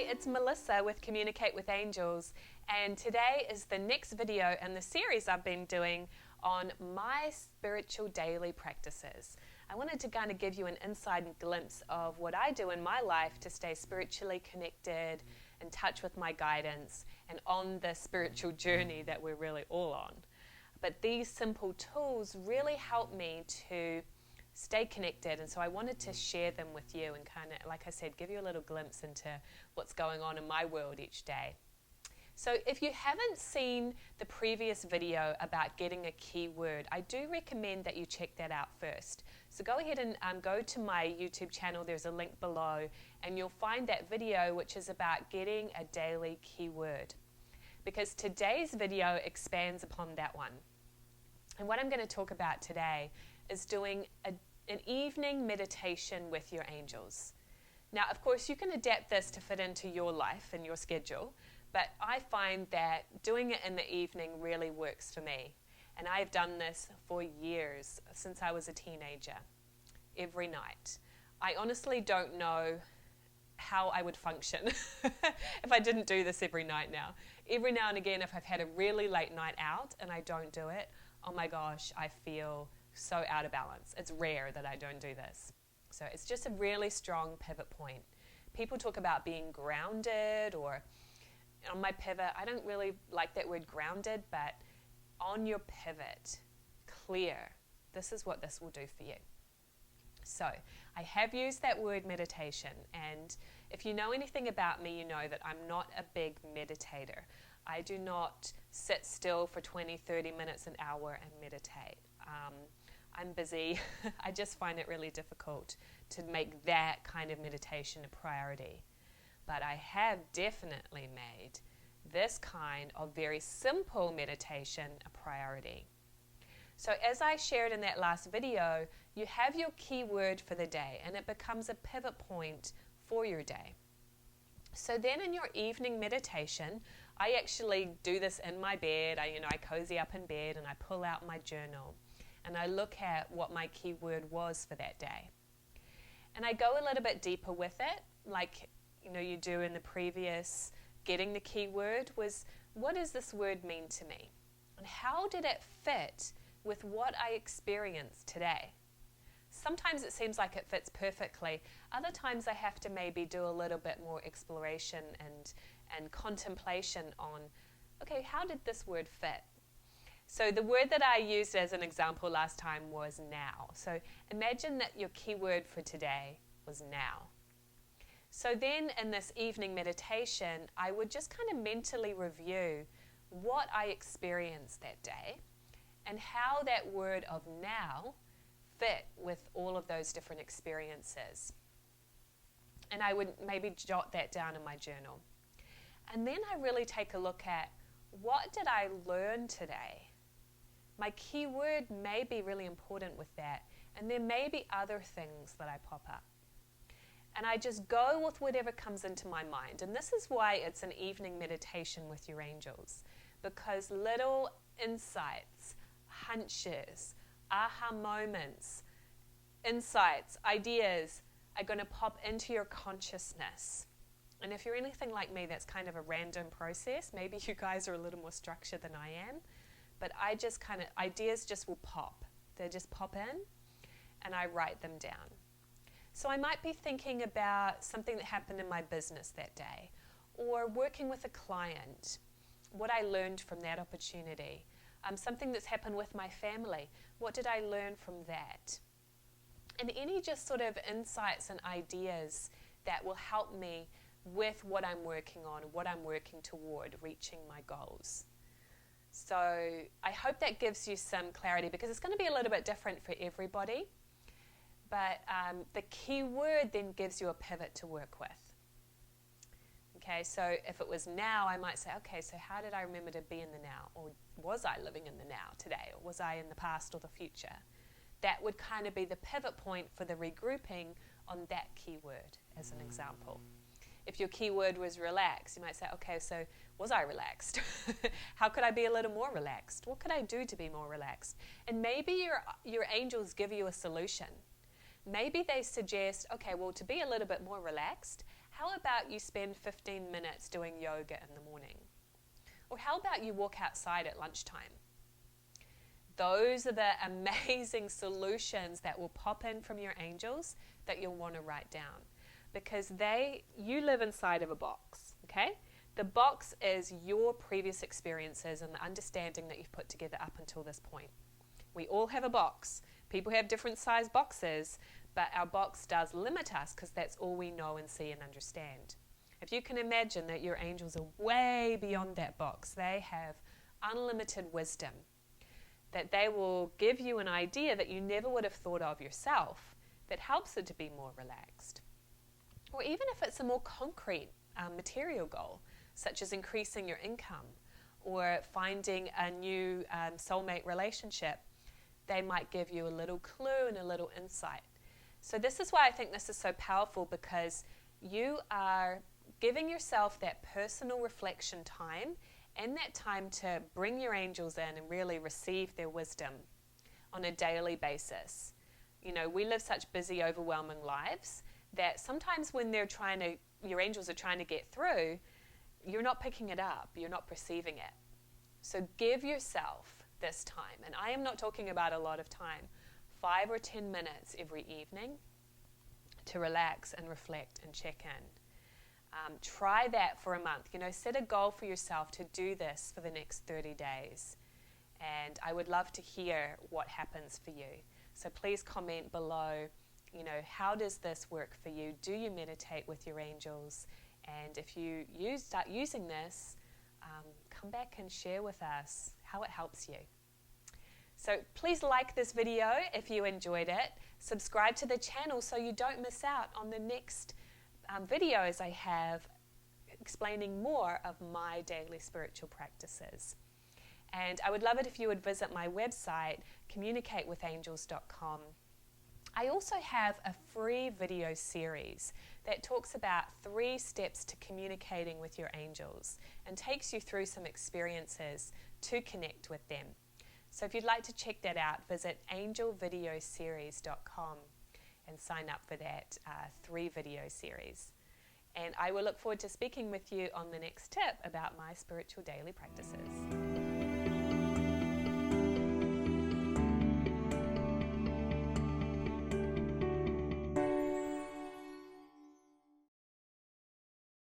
it's Melissa with Communicate with Angels, and today is the next video in the series I've been doing on my spiritual daily practices. I wanted to kind of give you an inside glimpse of what I do in my life to stay spiritually connected, in touch with my guidance, and on the spiritual journey that we're really all on. But these simple tools really help me to stay connected, and so I wanted to share them with you and kind of, like I said, give you a little glimpse into what's going on in my world each day. So if you haven't seen the previous video about getting a keyword, I do recommend that you check that out first. So go ahead and go to my YouTube channel, there's a link below, and you'll find that video which is about getting a daily keyword. Because today's video expands upon that one. And what I'm going to talk about today is doing an evening meditation with your angels. Now, of course, you can adapt this to fit into your life and your schedule, but I find that doing it in the evening really works for me. And I've done this for years, since I was a teenager, every night. I honestly don't know how I would function if I didn't do this every night now. Every now and again, if I've had a really late night out and I don't do it, oh my gosh, I feel so out of balance. It's rare that I don't do this. So it's just a really strong pivot point. People talk about being grounded, or on my pivot, I don't really like that word grounded, but on your pivot, clear, this is what this will do for you. So I have used that word meditation, and if you know anything about me, you know that I'm not a big meditator. I do not sit still for 20, 30 minutes, an hour and meditate. I'm busy. I just find it really difficult to make that kind of meditation a priority. But I have definitely made this kind of very simple meditation a priority. So as I shared in that last video, you have your keyword for the day, and it becomes a pivot point for your day. So then in your evening meditation, I actually do this in my bed. I cozy up in bed and I pull out my journal and I look at what my keyword was for that day. And I go a little bit deeper with it, like you do in the previous getting the keyword, was what does this word mean to me? And how did it fit with what I experienced today? Sometimes it seems like it fits perfectly. Other times I have to maybe do a little bit more exploration and contemplation on, okay, how did this word fit? So the word that I used as an example last time was now. So imagine that your keyword for today was now. So then in this evening meditation, I would just kind of mentally review what I experienced that day and how that word of now fit with all of those different experiences. And I would maybe jot that down in my journal. And then I really take a look at, what did I learn today? My keyword may be really important with that, and there may be other things that I pop up. And I just go with whatever comes into my mind. And this is why it's an evening meditation with your angels, because little insights, hunches, aha moments, insights, ideas are going to pop into your consciousness. And if you're anything like me, that's kind of a random process. Maybe you guys are a little more structured than I am, but I just ideas just will pop. They just pop in and I write them down. So I might be thinking about something that happened in my business that day, or working with a client, what I learned from that opportunity. Something that's happened with my family. What did I learn from that? And any just sort of insights and ideas that will help me with what I'm working on, what I'm working toward, reaching my goals. So I hope that gives you some clarity, because it's going to be a little bit different for everybody. But the keyword then gives you a pivot to work with. Okay, so if it was now, I might say, okay, so how did I remember to be in the now? Or was I living in the now today? Or was I in the past or the future? That would kind of be the pivot point for the regrouping on that keyword, as an example. If your keyword was relax, you might say, okay, so was I relaxed? How could I be a little more relaxed? What could I do to be more relaxed? And maybe your angels give you a solution. Maybe they suggest, okay, well, to be a little bit more relaxed, How about you spend 15 minutes doing yoga in the morning? Or how about you walk outside at lunchtime? Those are the amazing solutions that will pop in from your angels that you'll want to write down, because you live inside of a box, okay? The box is your previous experiences and the understanding that you've put together up until this point. We all have a box. People have different size boxes, but our box does limit us because that's all we know and see and understand. If you can imagine that your angels are way beyond that box, they have unlimited wisdom, that they will give you an idea that you never would have thought of yourself that helps it to be more relaxed. Or even if it's a more concrete material goal, such as increasing your income or finding a new soulmate relationship, they might give you a little clue and a little insight. So this is why I think this is so powerful, because you are giving yourself that personal reflection time and that time to bring your angels in and really receive their wisdom on a daily basis. You know, we live such busy, overwhelming lives that sometimes when your angels are trying to get through, you're not picking it up, you're not perceiving it. So give yourself this time, and I am not talking about a lot of time, 5 or 10 minutes every evening to relax and reflect and check in. Try that for a month. You know, set a goal for yourself to do this for the next 30 days. And I would love to hear what happens for you. So please comment below, you know, how does this work for you? Do you meditate with your angels? And if you start using this, come back and share with us how it helps you. So please like this video if you enjoyed it. Subscribe to the channel so you don't miss out on the next videos I have explaining more of my daily spiritual practices. And I would love it if you would visit my website, communicatewithangels.com. I also have a free video series that talks about 3 steps to communicating with your angels and takes you through some experiences to connect with them. So if you'd like to check that out, visit angelvideoseries.com and sign up for that 3 video series. And I will look forward to speaking with you on the next tip about my spiritual daily practices.